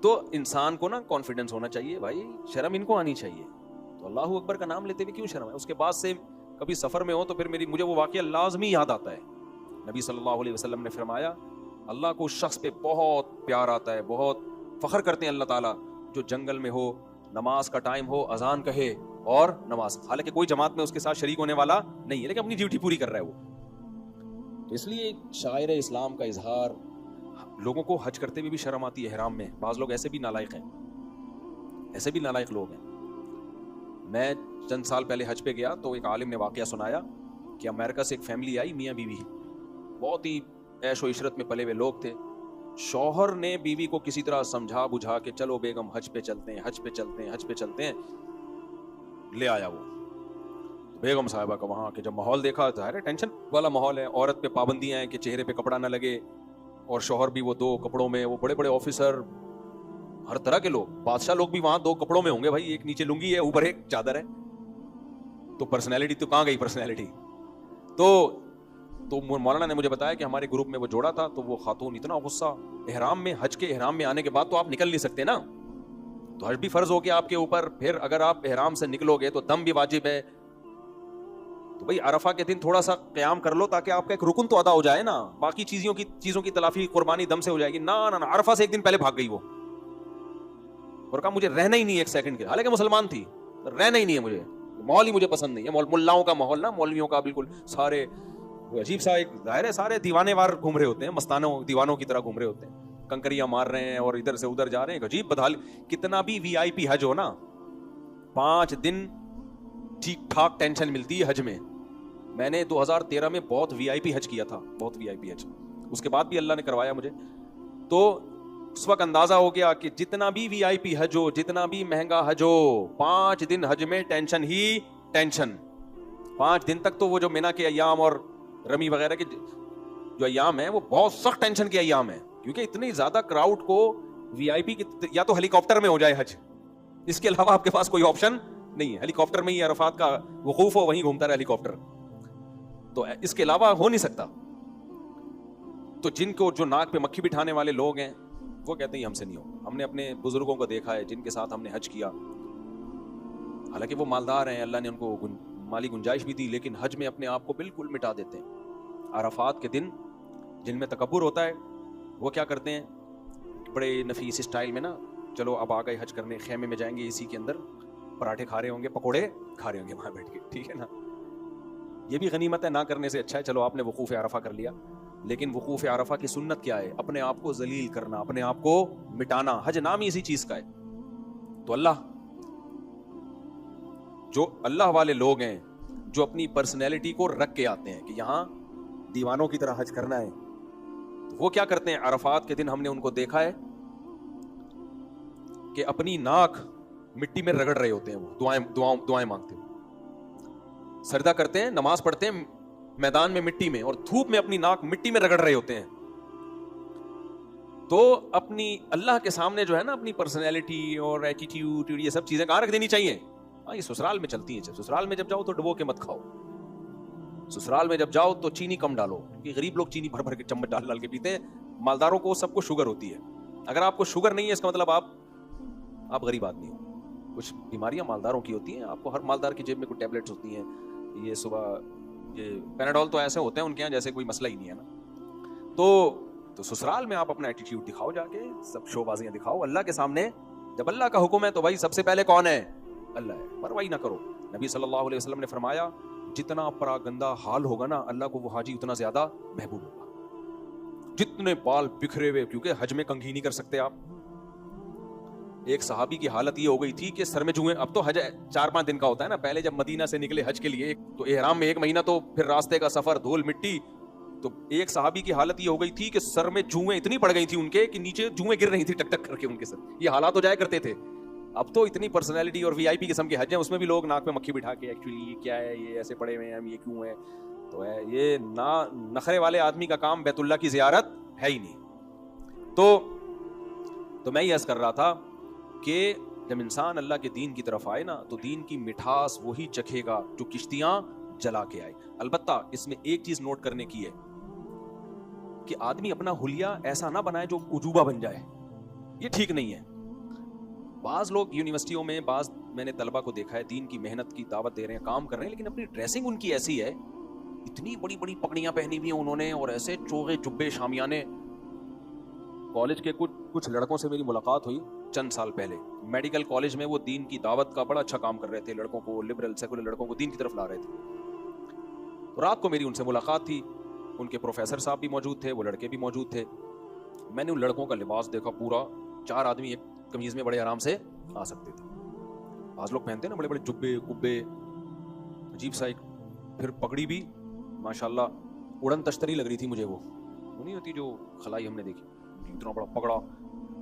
تو انسان کو نا کانفیڈنس ہونا چاہیے بھائی, شرم ان کو آنی چاہیے. تو اللہ اکبر کا نام لیتے ہوئے کیوں شرم ہے؟ اس کے بعد سے کبھی سفر میں ہو تو پھر مجھے وہ واقعہ لازمی یاد آتا ہے. نبی صلی اللہ علیہ وسلم نے فرمایا اللہ کو اس شخص پہ بہت پیار آتا ہے, بہت فخر کرتے ہیں اللہ تعالیٰ, جو جنگل میں ہو, نماز کا ٹائم ہو, اذان کہے اور نماز, حالانکہ کوئی جماعت میں اس کے ساتھ شریک ہونے والا نہیں ہے, لیکن اپنی ڈیوٹی پوری کر رہا ہے وہ. تو اس لیے شاعر اسلام کا اظہار. لوگوں کو حج کرتے ہوئے بھی شرم آتی ہے احرام میں. بعض لوگ ایسے بھی نالائق ہیں, ایسے بھی نالائق لوگ ہیں. میں چند سال پہلے حج پہ گیا تو ایک عالم نے واقعہ سنایا کہ امریکہ سے ایک فیملی آئی, میاں بیوی, بہت ہی عیش و عشرت میں پلے ہوئے لوگ تھے. شوہر نے بیوی کو کسی طرح سمجھا بجھا کے چلو بیگم حج پہ چلتے ہیں, حج پہ چلتے ہیں, حج پہ چلتے ہیں, لے آیا وہ. بیگم صاحبہ کا وہاں کے جب ماحول دیکھا, ظاہر ہے ٹینشن والا ماحول ہے, عورت پہ پابندیاں ہیں کہ چہرے پہ کپڑا نہ لگے, اور شوہر بھی وہ دو کپڑوں میں, وہ بڑے بڑے آفیسر, ہر طرح کے لوگ, بادشاہ لوگ بھی وہاں دو کپڑوں میں ہوں گے بھائی, ایک نیچے لنگی ہے اوپر ایک چادر ہے. تو پرسنالٹی تو کہاں گئی پرسنالٹی. تو مولانا نے مجھے بتایا کہ ہمارے گروپ میں وہ جوڑا تھا, تو وہ خاتون اتنا غصہ, احرام میں, حج کے احرام میں آنے کے بعد تو آپ نکل نہیں سکتے نا, تو حج بھی فرض ہو گیا آپ کے اوپر, پھر اگر آپ احرام سے نکلو گے تو دم بھی واجب ہے. تو بھائی عرفہ کے دن تھوڑا سا قیام کر لو تاکہ آپ کا ایک رکن تو ادا ہو جائے نا, باقی چیزوں کی تلافی قربانی دم سے ہو جائے گی. نہ عرفہ سے ایک دن پہلے بھاگ گئی وہ, اور کہا مجھے رہنا ہی نہیں ایک سیکنڈ کے, حالانکہ مسلمان تھی, رہنا ہی نہیں ہے مجھے, ماحول ہی مجھے پسند نہیں ہے, ملاؤں کا ماحول نا, مولویوں کا بالکل سارے عجیب سا, ایک ظاہر ہے سارے دیوانے وار گھوم رہے ہوتے ہیں, مستانوں دیوانوں کی طرح گھوم رہے ہوتے ہیں, کنکریاں مار رہے ہیں اور ادھر سے ادھر جا رہے ہیں, عجیب بدحال. کتنا بھی وی آئی پی حج ہو نا, 5 دن ٹھیک ٹھاک ٹینشن ملتی ہے حج میں. میں نے 2013 میں بہت وی آئی پی حج کیا تھا, بہت وی آئی پی حج, اس کے بعد بھی اللہ نے کروایا مجھے. تو اس وقت اندازہ ہو گیا کہ جتنا بھی وی آئی پی حج ہو, جتنا بھی مہنگا حج ہو, 5 دن حج میں ٹینشن ہی ٹینشن. 5 دن تک تو وہ جو مینا کے ایام اور رمی وغیرہ کے جو ایام ہیں وہ بہت سخت ٹینشن کے ایام ہیں, کیونکہ اتنی زیادہ کراؤڈ کو وی آئی پی یا تو ہیلی کاپٹر میں ہو جائے حج, اس کے علاوہ آپ کے پاس کوئی آپشن نہیں ہے. ہیلی کاپٹر میں ہی عرفات کا وقوف ہو, وہیں گھومتا رہے ہیلی کاپٹر, تو اس کے علاوہ ہو نہیں سکتا. تو جن کو جو ناک پہ مکھی بٹھانے والے لوگ ہیں وہ کہتے ہیں ہم سے نہیں ہو. ہم نے اپنے بزرگوں کو دیکھا ہے جن کے ساتھ ہم نے حج کیا, حالانکہ وہ مالدار ہیں, اللہ نے ان کو مالی گنجائش بھی دی, لیکن حج میں اپنے آپ کو بالکل مٹا دیتے ہیں. عرفات کے دن جن میں تکبر ہوتا ہے وہ کیا کرتے ہیں, بڑے نفیس اسٹائل میں نا, چلو اب آ گئے حج کرنے, خیمے میں جائیں گے اسی کے اندر, پراٹھے کھا رہے ہوں گے, پکوڑے کھا رہے ہوں گے وہاں بیٹھ کے, ٹھیک ہے نا. یہ بھی غنیمت ہے, نہ کرنے سے اچھا ہے. چلو آپ نے وقوف عرفہ کر لیا, لیکن وقوف عرفہ کی سنت کیا ہے؟ اپنے آپ کو ذلیل کرنا, اپنے آپ کو مٹانا. حج نام ہی اسی چیز کا ہے. تو اللہ, جو اللہ والے لوگ ہیں جو اپنی پرسنالٹی کو رکھ کے آتے ہیں کہ یہاں دیوانوں کی طرح حج کرنا ہے, وہ کیا کرتے ہیں عرفات کے دن؟ ہم نے ان کو دیکھا ہے کہ اپنی ناک مٹی میں رگڑ رہے ہوتے ہیں, وہ دعائیں مانگتے ہیں, سجدہ کرتے ہیں, نماز پڑھتے ہیں میدان میں مٹی میں, اور دھوپ میں اپنی ناک مٹی میں رگڑ رہے ہوتے ہیں. تو اپنی اللہ کے سامنے جو ہے نا اپنی پرسنالٹی اور ایٹیٹیوڈ, یہ سب چیزیں کہاں رکھ دینی چاہیے؟ ہاں, یہ سسرال میں چلتی ہیں. سسرال میں جب جاؤ تو ڈبو کے مت کھاؤ, سسرال میں جب جاؤ تو چینی کم ڈالو, کیونکہ غریب لوگ چینی بھر بھر کے چمچ ڈال ڈال کے پیتے ہیں, مالداروں کو سب کو شوگر ہوتی ہے. اگر آپ کو شوگر نہیں ہے اس کا مطلب آپ غریب آدمی ہو. کچھ بیماریاں مالداروں کی ہوتی ہیں, آپ کو ہر مالدار کی جیب میں کچھ ٹیبلٹس ہوتی ہیں, یہ صبح یہ پیناڈول تو ایسے ہوتے ہیں ان کے یہاں جیسے کوئی مسئلہ ہی نہیں ہے نا. تو سسرال میں آپ اپنا ایٹیٹیوڈ دکھاؤ, جا کے سب شو بازیاں دکھاؤ اللہ کے سامنے. جب اللہ کا حکم ہے تو بھائی سب سے پہلے کون ہے؟ اللہ ہے, پرواہی نہ کرو. نبی صلی اللہ علیہ وسلم نے فرمایا جتنا پراگندہ حال ہوگا نا اللہ کو وہ حاجی اتنا زیادہ محبوب ہوگا. جتنے بال بکھرے ہوئے, کیونکہ حج میں کنگھی نہیں کر سکتے آپ. ایک صحابی کی حالت یہ ہو گئی تھی کہ سر میں جوئیں, اب تو حج 4-5 دن کا ہوتا ہے نا, پہلے جب مدینہ سے نکلے حج کے لیے تو احرام میں 1 مہینہ, تو پھر راستے کا سفر, دھول مٹی. تو ایک صحابی کی حالت یہ ہو گئی تھی کہ سر میں جوئیں اتنی پڑ گئی تھی ان کے کہ نیچے جوئیں گر رہی تھی ٹک ٹک کر کے ان کے سر. یہ حالات ہو جایا کرتے تھے. اب تو اتنی پرسنالٹی اور وی آئی پی قسم کے حج ہیں, اس میں بھی لوگ ناک میں مکھی بٹھا کے ایکچولی یہ کیا ہے, یہ ایسے پڑے ہوئے ہیں, یہ کیوں ہے, تو ہے یہ نخرے والے آدمی کا کام بیت اللہ کی زیارت ہے ہی نہیں. تو میں یہ عرض کر رہا تھا کہ جب انسان اللہ کے دین کی طرف آئے نا تو دین کی مٹھاس وہی چکھے گا جو کشتیاں جلا کے آئے. البتہ اس میں ایک چیز نوٹ کرنے کی ہے, کہ آدمی اپنا حلیہ ایسا نہ بنائے جو عجوبہ بن جائے, یہ ٹھیک نہیں ہے. بعض لوگ یونیورسٹیوں میں, بعض میں نے طلبہ کو دیکھا ہے دین کی محنت کی دعوت دے رہے ہیں, کام کر رہے ہیں, لیکن اپنی ڈریسنگ ان کی ایسی ہے, اتنی بڑی بڑی پگڑیاں پہنی ہوئی ہیں انہوں نے, اور ایسے چوغے جبے شامیانے. کالج کے کچھ لڑکوں سے میری ملاقات ہوئی چند سال پہلے, میڈیکل کالج میں وہ دین کی دعوت کا بڑا اچھا کام کر رہے تھے, لڑکوں کو, لبرل سیکولر لڑکوں کو دین کی طرف لا رہے تھے. رات کو میری ان سے ملاقات تھی, ان کے پروفیسر صاحب بھی موجود تھے, وہ لڑکے بھی موجود تھے. میں نے ان لڑکوں کا لباس دیکھا, پورا 4 آدمی ایک قمیض میں بڑے آرام سے آ سکتے تھے. بعض لوگ پہنتے ہیں نا بڑے بڑے جبے کبے, عجیب سا ایک, پھر پگڑی بھی ماشاءاللہ اڑن تشتری لگ رہی تھی مجھے, وہ نہیں ہوتی جو خلائی ہم نے دیکھی, اتنا بڑا پگڑا.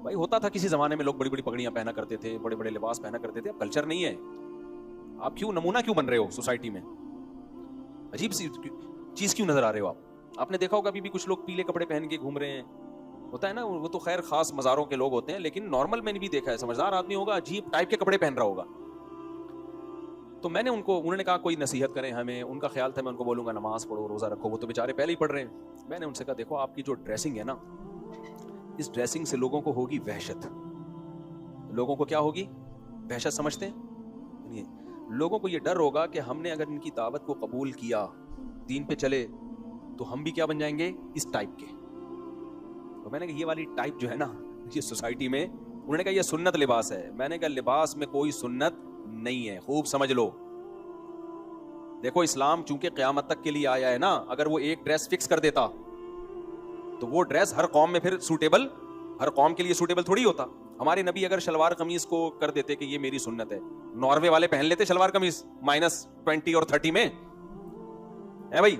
بھائی ہوتا تھا کسی زمانے میں, لوگ بڑی بڑی پگڑیاں پہنا کرتے تھے, بڑے بڑے لباس پہنا کرتے تھے. اب کلچر نہیں ہے. آپ کیوں نمونہ کیوں بن رہے ہو سوسائٹی میں؟ عجیب سی چیز کیوں نظر آ رہے ہو آپ؟ آپ نے دیکھا ہوگا ابھی بھی کچھ لوگ پیلے کپڑے پہن کے گھوم رہے ہیں, ہوتا ہے نا, وہ تو خیر خاص مزاروں کے لوگ ہوتے ہیں, لیکن نارمل میں نے بھی دیکھا ہے, سمجھدار آدمی ہوگا عجیب ٹائپ کے کپڑے پہن رہا ہوگا. تو میں نے انہوں نے کہا کوئی نصیحت کریں ہمیں. ان کا خیال تھا میں ان کو بولوں گا نماز پڑھو, روزہ رکھو, وہ تو بیچارے پہلے ہی پڑھ رہے ہیں. میں نے ان سے کہا دیکھو آپ کی جو ڈریسنگ ہے نا, اس ڈریسنگ سے لوگوں کو ہوگی وحشت. لوگوں کو کیا ہوگی؟ وحشت. سمجھتے ہیں؟ لوگوں کو یہ ڈر ہوگا کہ ہم نے اگر ان کی دعوت کو قبول کیا, دین پہ چلے, تو ہم بھی کیا بن جائیں گے؟ اس ٹائپ کے. تو میں نے کہا یہ والی ٹائپ جو ہے نا یہ سوسائٹی میں, انہوں نے کہا یہ سنت لباس ہے. میں نے کہا لباس میں کوئی سنت نہیں ہے, خوب سمجھ لو. دیکھو اسلام چونکہ قیامت تک کے لیے آیا ہے نا, اگر وہ ایک ڈریس فکس کر دیتا تو وہ ڈریس ہر قوم میں پھر سوٹیبل, ہر قوم کے لیے سوٹیبل تھوڑی ہوتا. ہمارے نبی اگر شلوار قمیض کو کر دیتے کہ یہ میری سنت ہے, ناروے والے پہن لیتے شلوار قمیض -20 اور 30 میں, ہے بھائی.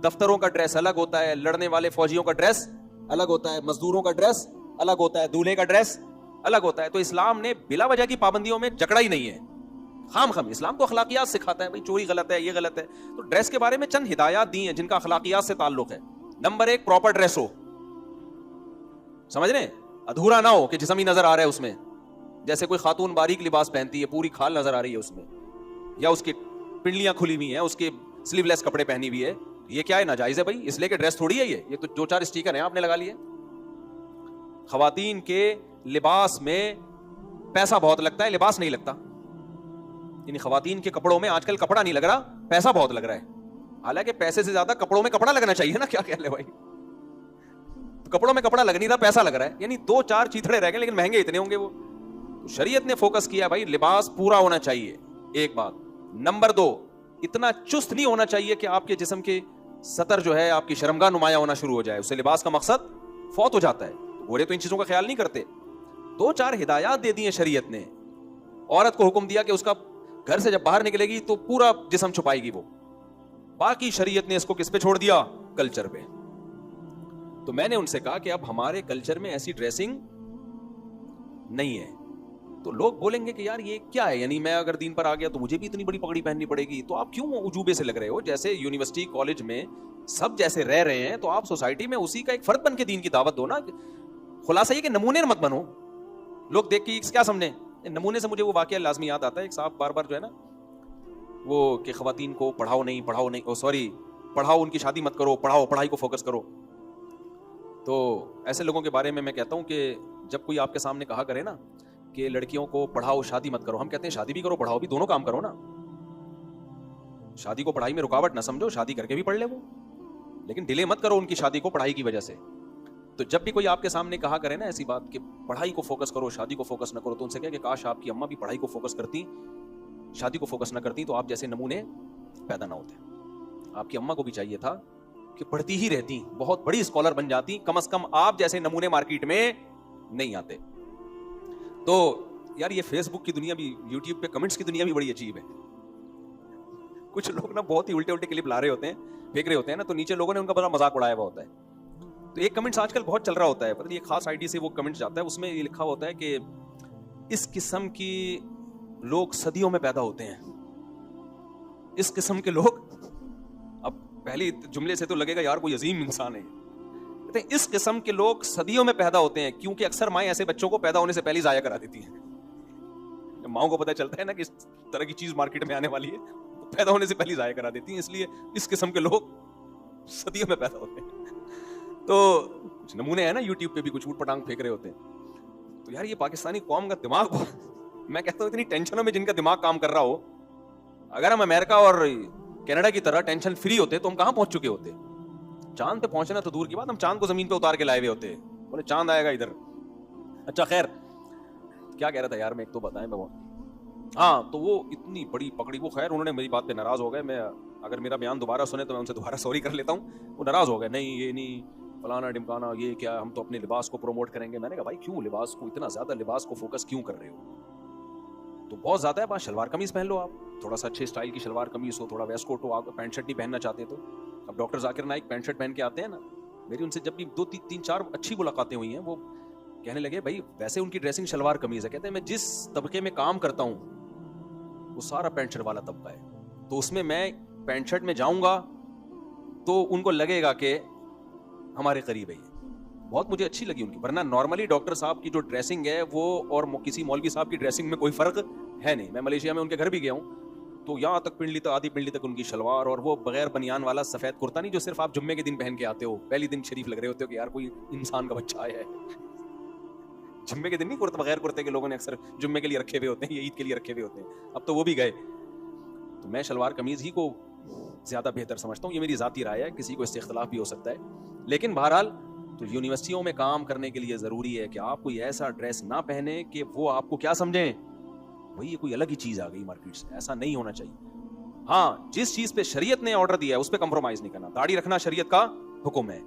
دفتروں کا ڈریس الگ ہوتا ہے, لڑنے والے فوجیوں کا ڈریس الگ ہوتا ہے, مزدوروں کا ڈریس الگ ہوتا ہے, دولہے کا ڈریس الگ ہوتا ہے. تو اسلام نے بلا وجہ کی پابندیوں میں جکڑا ہی نہیں ہے. خام اسلام تو اخلاقیات سکھاتا ہے, بھائی چوری غلط ہے, یہ غلط ہے. تو ڈریس کے بارے میں چند ہدایات دی ہیں جن کا اخلاقیات سے تعلق ہے. نمبر 1, پراپر ڈریس ہو. سمجھ رہے ہیں؟ ادھورا نہ ہو کہ جسم ہی نظر آ رہا ہے اس میں, جیسے کوئی خاتون باریک لباس پہنتی ہے, پوری کھال نظر آ رہی ہے اس میں, یا اس کی پنڈلیاں کھلی ہوئی ہیں, اس کے سلیو لیس کپڑے پہنی ہوئی ہے. یہ کیا ہے؟ ناجائز ہے بھائی, اس لیے کہ ڈریس تھوڑی ہے یہ تو 2-4 اسٹیکر ہیں آپ نے لگا لیے. خواتین کے لباس میں پیسہ بہت لگتا ہے, لباس نہیں لگتا. یعنی خواتین کے کپڑوں میں آج کل کپڑا نہیں لگ رہا, پیسہ بہت لگ رہا ہے. حالانکہ پیسے سے زیادہ کپڑوں میں کپڑا لگنا چاہیے نا, کیا کہہ لے بھائی. کپڑوں میں کپڑا لگ نہیں رہا, پیسہ لگ رہا ہے. یعنی 2-4 چیتڑے رہ گئے لیکن مہنگے اتنے ہوں گے وہ. شریعت نے فوکس کیا بھائی لباس پورا ہونا چاہیے, ایک بات. نمبر 2, اتنا چست نہیں ہونا چاہیے کہ آپ کے جسم کے سطر جو ہے آپ کی شرمگاہ نمایاں ہونا شروع ہو جائے, اس سے لباس کا مقصد فوت ہو جاتا ہے. گورے تو ان چیزوں کا خیال نہیں کرتے. 2-4 ہدایات دے دی ہیں شریعت نے. عورت کو حکم دیا کہ اس کا گھر سے جب باہر نکلے گی تو پورا جسم چھپائے گی وہ. باقی شریعت نے اس کو کس پہ چھوڑ دیا؟ کلچر پہ. تو میں نے ان سے کہا کہ اب ہمارے کلچر میں ایسی ڈریسنگ نہیں ہے. تو لوگ بولیں گے کہ یار یہ کیا ہے, یعنی میں اگر دین پر آ گیا تو مجھے بھی اتنی بڑی پگڑی پہننی پڑے گی. تو آپ کیوں عجوبے سے لگ رہے ہو؟ جیسے یونیورسٹی کالج میں سب جیسے رہ رہے ہیں تو آپ سوسائٹی میں اسی کا ایک فرد بن کے دین کی دعوت دو نا. خلاصہ یہ کہ نمونے مت بنو. لوگ دیکھ کے کیا سمجھیں نمونے سے. مجھے وہ واقعہ لازمی یاد آتا ہے, ایک صاحب بار بار جو ہے نا وہ کہ خواتین کو پڑھاؤ نہیں, پڑھاؤ, ان کی شادی مت کرو, پڑھاؤ, پڑھائی کو فوکس کرو. تو ایسے لوگوں کے بارے میں کہتا ہوں کہ جب کوئی آپ کے سامنے کہا کرے نا کہ لڑکیوں کو پڑھاؤ شادی مت کرو, ہم کہتے ہیں شادی بھی کرو پڑھاؤ بھی, دونوں کام کرو نا. شادی کو پڑھائی میں رکاوٹ نہ سمجھو, شادی کر کے بھی پڑھ لے وہ, لیکن ڈیلے مت کرو ان کی شادی کو پڑھائی کی وجہ سے. تو جب بھی کوئی آپ کے سامنے کہا کرے نا ایسی بات کہ پڑھائی کو فوکس کرو شادی کو فوکس نہ کرو, تو ان سے کہے کہ کاش آپ کی اماں بھی پڑھائی کو فوکس کرتی, شادی کو فوکس نہ کرتی, تو آپ جیسے نمونے پیدا نہ ہوتے. آپ کی اماں کو بھی چاہیے تھا کہ پڑھتی ہی رہتی, بہت بڑی اسکالر بن جاتی, کم از کم آپ جیسے نمونے مارکیٹ میں نہیں آتے. تو یار یہ فیس بک کی دنیا بھی, یوٹیوب پہ کمنٹس کی دنیا بھی بڑی عجیب ہے. کچھ لوگ نا بہت ہی الٹے کلپ لا رہے ہوتے ہیں, پھینک رہے ہوتے ہیں نا, تو نیچے لوگوں نے ان کا بڑا مذاق اڑایا ہوا ہوتا ہے. تو ایک کمنٹس آج کل بہت چل رہا ہوتا ہے, پتہ نہیں ایک خاص آئی ڈی سے وہ کمنٹس جاتا ہے, اس میں یہ لکھا ہوتا ہے کہ اس قسم کی لوگ صدیوں میں پیدا ہوتے ہیں. اس قسم کے لوگ, اب پہلی جملے سے تو لگے گا یار کوئی عظیم انسان ہے. کہتے ہیں اس قسم کے لوگ صدیوں میں پیدا ہوتے ہیں کیونکہ اکثر مائیں ایسے بچوں کو پیدا ہونے سے پہلے ضائع کرا دیتی ہیں. ماؤں کو پتہ چلتا ہے نا کہ اس طرح کی چیز مارکیٹ میں آنے والی ہے, پیدا ہونے سے پہلے ضائع کرا دیتی ہیں, اس لیے اس قسم کے لوگ صدیوں میں پیدا ہوتے ہیں. تو کچھ نمونے ہیں نا یوٹیوب پہ بھی کچھ اوٹ پٹانگ پھینک رہے ہوتے ہیں. تو یار یہ پاکستانی قوم کا دماغ میں کہتا ہوں اتنی ٹینشنوں میں جن کا دماغ کام کر رہا ہو, اگر ہم امریکہ اور کینیڈا کی طرح ٹینشن فری ہوتے تو ہم کہاں پہنچ چکے ہوتے. چاند پہ پہنچنا تو دور کی بات, ہم چاند کو زمین پہ اتار کے لائے ہوئے ہوتے, بولے چاند آئے گا ادھر. اچھا خیر, کیا کہہ رہا تھا یار میں, ایک تو بتائیں میں. ہاں تو وہ اتنی بڑی پکڑی, وہ خیر انہوں نے میری بات پہ ناراض ہو گئے. میں اگر میرا بیان دوبارہ سنے تو میں ان سے دوبارہ سوری کر لیتا ہوں. وہ ناراض ہو گئے, نہیں یہ نہیں فلانا ڈمکانا, یہ کیا ہم تو اپنے لباس کو پروموٹ کریں گے. میں نے کہا بھائی کیوں لباس کو اتنا زیادہ لباس کو فوکس کیوں کر رہے ہو؟ تو بہت زیادہ ہے بات, شلوار قمیض پہن لو آپ, تھوڑا سا اچھے اسٹائل کی شلوار قمیض ہو, تھوڑا ویسٹ کوٹ ہو. آپ پینٹ شرٹ نہیں پہننا چاہتے تو اب doctor Zakir Naik pant shirt پہن کے آتے ہیں نا. میری ان سے جب بھی 2-3-4 اچھی ملاقاتیں ہوئی ہیں, وہ کہنے لگے بھائی ویسے ان کی ڈریسنگ شلوار قمیض ہے. کہتے ہیں میں جس طبقے میں کام کرتا ہوں وہ سارا پینٹ شرٹ والا طبقہ ہے, تو اس میں پینٹ شرٹ میں جاؤں گا تو ان کو لگے گا کہ ہمارے قریب ہے. یہ بہت مجھے اچھی لگی ان کی, ورنہ نارملی ڈاکٹر صاحب کی جو ڈریسنگ ہے وہ اور کسی مولوی صاحب کی ڈریسنگ میں کوئی فرق ہے نہیں. میں ملیشیا میں ان کے گھر بھی گیا ہوں, تو یہاں تک پنڈلی تک آدھی پنڈلی تک ان کی شلوار, اور وہ بغیر بنیان والا سفید کرتا نہیں جو صرف آپ جمعے کے دن پہن کے آتے ہو, پہلی دن شریف لگ رہے ہوتے ہو کہ یار کوئی انسان کا بچہ آیا ہے. جمعے کے دن نہیں کرتا, بغیر کرتے کے لوگوں نے اکثر جمعے کے لیے رکھے ہوئے ہوتے ہیں یا عید کے لیے رکھے ہوئے ہوتے ہیں, اب تو وہ بھی گئے. تو میں شلوار قمیض ہی کو زیادہ بہتر سمجھتا ہوں. یہ میری ذاتی رائے ہے, کسی کو اس سے اختلاف بھی ہو سکتا ہے. لیکن بہرحال تو یونیورسٹیوں میں کام کرنے کے لیے ضروری ہے کہ آپ کوئی ایسا ڈریس نہ پہنے کہ وہ آپ کو کیا سمجھیں بھئی یہ کوئی الگ ہی چیز آ گئی مارکیٹ سے. ایسا نہیں ہونا چاہیے. ہاں جس چیز پہ شریعت نے آرڈر دیا ہے اس پہ کمپرومائز نہیں کرنا. داڑھی رکھنا شریعت کا حکم ہے.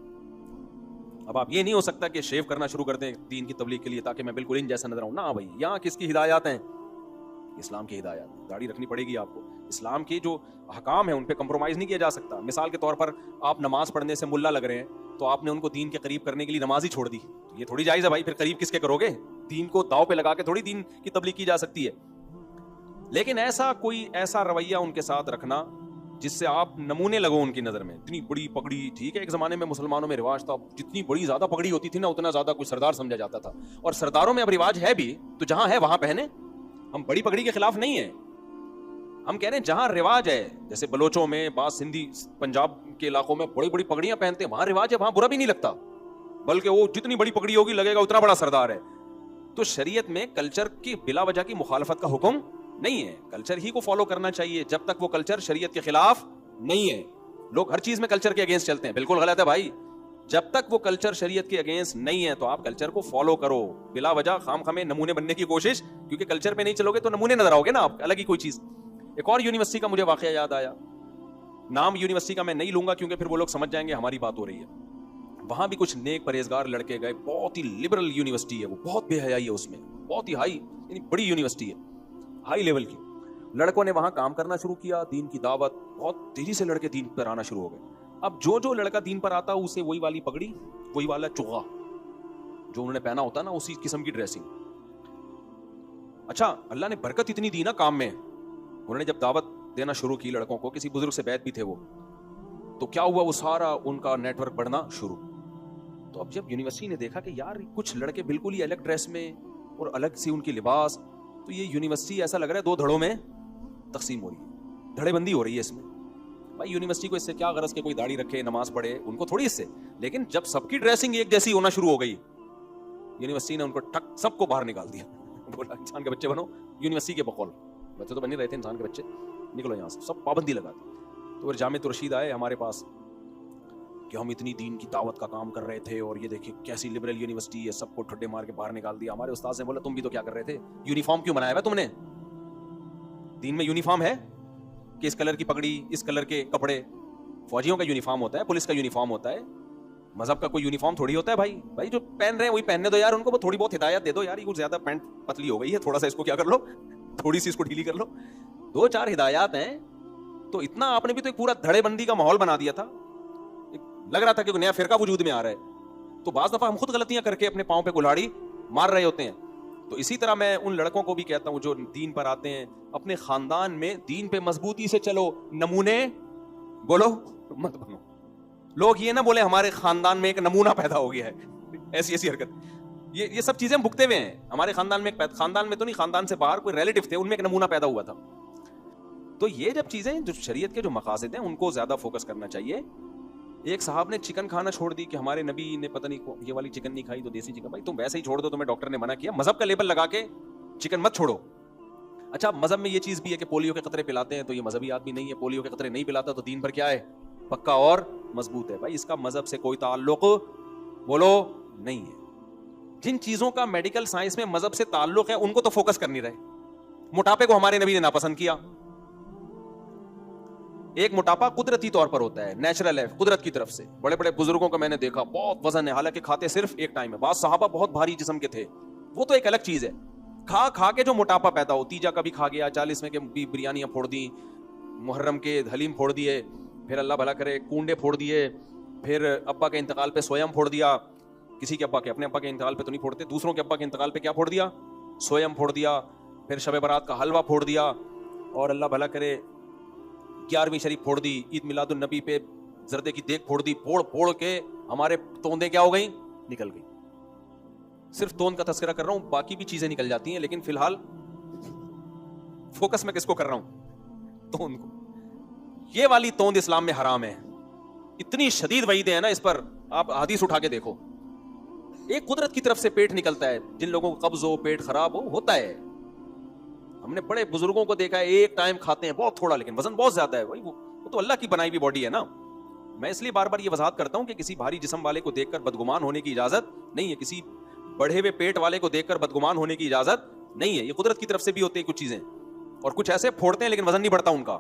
اب آپ یہ نہیں ہو سکتا کہ شیو کرنا شروع کر دیں دین کی تبلیغ کے لیے تاکہ میں بالکل ان جیسا نظر آؤں. نہ بھائی, یہاں کس کی ہدایات ہیں؟ اسلام کی ہدایات. داڑھی رکھنی پڑے گی آپ کو. اسلام کے جو احکام ہیں ان پہ کمپرومائز نہیں کیا جا سکتا. مثال کے طور پر آپ نماز پڑھنے سے ملا لگ رہے ہیں تو آپ نے ان کو دین کے قریب کرنے کے لیے نماز ہی چھوڑ دی, تو یہ تھوڑی جائز ہے بھائی. پھر قریب کس کے کرو گے؟ دین کو داؤ پہ لگا کے تھوڑی دین کی تبلیغ کی جا سکتی ہے. لیکن ایسا رویہ ان کے ساتھ رکھنا جس سے آپ نمونے لگو ان کی نظر میں. اتنی بڑی پگڑی, ٹھیک ہے ایک زمانے میں مسلمانوں میں رواج تھا, جتنی بڑی زیادہ پگڑی ہوتی تھی نا اتنا زیادہ کوئی سردار سمجھا جاتا تھا. اور سرداروں میں اب رواج ہے بھی تو جہاں ہے وہاں پہنے. ہم بڑی پگڑی کے خلاف نہیں ہیں, ہم کہہ رہے ہیں جہاں رواج ہے, جیسے بلوچوں میں, بعض سندھی پنجاب کے علاقوں میں بڑی بڑی پگڑیاں پہنتے ہیں, وہاں رواج ہے, وہاں برا بھی نہیں لگتا, بلکہ وہ جتنی بڑی پگڑی ہوگی لگے گا اتنا بڑا سردار ہے. تو شریعت میں کلچر کی بلا وجہ کی مخالفت کا حکم نہیں ہے. کلچر ہی کو فالو کرنا چاہیے جب تک وہ کلچر شریعت کے خلاف نہیں ہے. لوگ ہر چیز میں کلچر کے اگینسٹ چلتے ہیں, بالکل غلط ہے بھائی. جب تک وہ کلچر شریعت کے اگینسٹ نہیں ہے تو آپ کلچر کو فالو کرو. بلا وجہ خام خامے نمونے بننے کی کوشش, کیونکہ کلچر پہ نہیں چلو گے تو نمونے نظر آؤ گے نا آپ, الگ ہی کوئی چیز. ایک اور یونیورسٹی کا مجھے واقعہ یاد آیا, نام یونیورسٹی کا میں نہیں لوں گا کیونکہ پھر وہ لوگ سمجھ جائیں گے ہماری بات ہو رہی ہے. وہاں بھی کچھ نیک پرہیزگار لڑکے گئے, بہت ہی لبرل یونیورسٹی ہے وہ, بہت بے حیائی ہے اس میں, بہت ہی ہائی یعنی بڑی یونیورسٹی ہے, ہائی لیول کی. لڑکوں نے وہاں کام کرنا شروع کیا, دین کی دعوت, بہت تیزی سے لڑکے دین پر آنا شروع ہو گئے. اب جو لڑکا دین پر آتا اسے وہی والی پگڑی, وہی والا چوغا جو انہوں نے پہنا ہوتا نا, اسی قسم کی ڈریسنگ. اچھا اللہ نے برکت اتنی دی نا کام میں, انہوں نے جب دعوت دینا شروع کی لڑکوں کو, کسی بزرگ سے بیعت بھی تھے وہ, تو کیا ہوا وہ سارا ان کا نیٹ ورک بڑھنا شروع. تو اب جب یونیورسٹی نے دیکھا کہ یار کچھ لڑکے بالکل ہی الگ ڈریس میں اور الگ سی ان کی لباس, تو یہ یونیورسٹی ایسا لگ رہا ہے 2 دھڑوں میں تقسیم ہو رہی ہے, دھڑے بندی ہو رہی ہے اس میں. بھائی یونیورسٹی کو اس سے کیا غرض کہ کوئی داڑھی رکھے نماز پڑھے, ان کو تھوڑی اس سے. لیکن جب سب کی ڈریسنگ ایک جیسی ہونا شروع ہو گئی, یونیورسٹی نے ان کو ٹک سب کو باہر نکال دیا. بولا انسان کے بچے بنو, یونیورسٹی کے بقول بچے تو بن نہیں رہے تھے, انسان کے بچے نکلو یہاں سے, سب پابندی لگا دی. تو پھر جامع رشید آئے ہمارے پاس کہ ہم اتنی دین کی دعوت کا کام کر رہے تھے اور یہ دیکھیں کیسی لبرل یونیورسٹی ہے, سب کو ٹھڈے مار کے باہر نکال دیا. ہمارے استاد نے بولا تم بھی تو کیا کر رہے تھے, یونیفارم کیوں بنایا ہوا تم نے؟ دین میں یونیفارم ہے کہ اس کلر کی پگڑی, اس کلر کے کپڑے. فوجیوں کا یونیفارم ہوتا ہے, پولیس کا یونیفارم ہوتا ہے, مذہب کا کوئی یونیفارم تھوڑی ہوتا ہے. بھائی جو پہن رہے ہیں وہی پہننے دو یار, ان کو تھوڑی بہت ہدایت دے دو یار, یہ کچھ زیادہ پینٹ پتلی ہو گئی ہے, تھوڑا سا اس کو کیا کر لو, تھوڑی سی اس کو ڈھیلی کر لو. 2-4 ہدایات ہیں, تو اتنا آپ نے بھی تو ایک پورا دھڑے بندی کا ماحول بنا دیا تھا. لگ رہا تھا کہ نیا فرقہ وجود میں آ رہا ہے. تو بعض دفعہ ہم خود غلطیاں کر کے اپنے پاؤں پہ کلہاڑی مار رہے ہوتے ہیں. تو اسی طرح میں ان لڑکوں کو بھی کہتا ہوں جو دین پر آتے ہیں, اپنے خاندان میں دین پہ مضبوطی سے چلو, نمونے بولو مت بنو. لوگ یہ نہ بولے ہمارے خاندان میں ایک نمونہ پیدا ہو گیا ہے, ایسی حرکت. یہ سب چیزیں ہم بھگتے ہوئے ہیں. ہمارے خاندان میں تو نہیں, خاندان سے باہر کوئی ریلیٹو تھے, ان میں ایک نمونہ پیدا ہوا تھا. تو یہ جب چیزیں جو شریعت کے جو مقاصد ہیں ان کو زیادہ فوکس کرنا چاہیے. ایک صاحب نے چکن کھانا چھوڑ دی کہ ہمارے نبی نے پتہ نہیں یہ والی چکن نہیں کھائی تو دیسی چکن. بھائی تم ویسے ہی چھوڑ دو, تمہیں ڈاکٹر نے منع کیا, مذہب کا لیبل لگا کے چکن مت چھوڑو. اچھا مذہب میں یہ چیز بھی ہے کہ پولیو کے قطرے پلاتے ہیں تو یہ مذہبی آدمی نہیں ہے, پولیو کے قطرے نہیں پلاتا تو دین پر کیا ہے, پکا اور مضبوط ہے. بھائی اس کا مذہب سے کوئی تعلق بولو نہیں ہے. جن چیزوں کا میڈیکل سائنس میں مذہب سے تعلق ہے ان کو تو فوکس کر نہیں رہے. موٹاپے کو ہمارے نبی نے ناپسند کیا. ایک موٹاپا قدرتی طور پر ہوتا ہے, نیچرل ہے, قدرت کی طرف سے. بڑے بڑے بزرگوں کو میں نے دیکھا بہت وزن ہے, حالانکہ کھاتے صرف ایک ٹائم ہے. بعض صحابہ بہت بھاری جسم کے تھے, وہ تو ایک الگ چیز ہے. کھا کھا کے جو موٹاپا پیدا ہو, تیجا کبھی کھا گیا, 40 میں کے بریانیاں پھوڑ دی, محرم کے حلیم پھوڑ دیے, پھر اللہ بھلا کرے کنڈے پھوڑ دیے, پھر ابا کے انتقال پہ سویم پھوڑ دیا. کسی کے ابا کے, اپنے ابا کے انتقال پہ تو نہیں پھوڑتے, دوسروں کے ابا کے انتقال پہ کیا پھوڑ دیا, سویم پھوڑ دیا. پھر شب برات کا حلوہ پھوڑ دیا, اور اللہ بھلا کرے 11ویں شریف پھوڑ دی, عید میلاد النبی پہ زردے کی دیگ پھوڑ دی. پھوڑ پھوڑ کے ہمارے توندیں کیا ہو گئیں, نکل گئی. صرف توند کا تذکرہ کر رہا ہوں, باقی بھی چیزیں نکل جاتی ہیں, لیکن فی الحال فوکس میں کس کو کر رہا ہوں, توند کو. یہ والی توند اسلام میں حرام ہے. اتنی شدید وعیدیں ہیں نا اس پر, آپ حدیث اٹھا کے دیکھو. ایک قدرت کی طرف سے پیٹ نکلتا ہے, جن لوگوں کو قبض ہو, پیٹ خراب ہو, ہوتا ہے. ہم نے بڑے بزرگوں کو دیکھا ہے ایک ٹائم کھاتے ہیں بہت تھوڑا, لیکن وزن بہت زیادہ ہے. بھائی وہ تو اللہ کی بنائی ہوئی باڈی ہے نا. میں اس لیے بار بار یہ وضاحت کرتا ہوں کہ کسی بھاری جسم والے کو دیکھ کر بدگمان ہونے کی اجازت نہیں ہے, کسی بڑھے ہوئے پیٹ والے کو دیکھ کر بدگمان ہونے کی اجازت نہیں ہے. یہ قدرت کی طرف سے بھی ہوتے ہیں کچھ چیزیں, اور کچھ ایسے پھوڑتے ہیں لیکن وزن نہیں بڑھتا ان کا.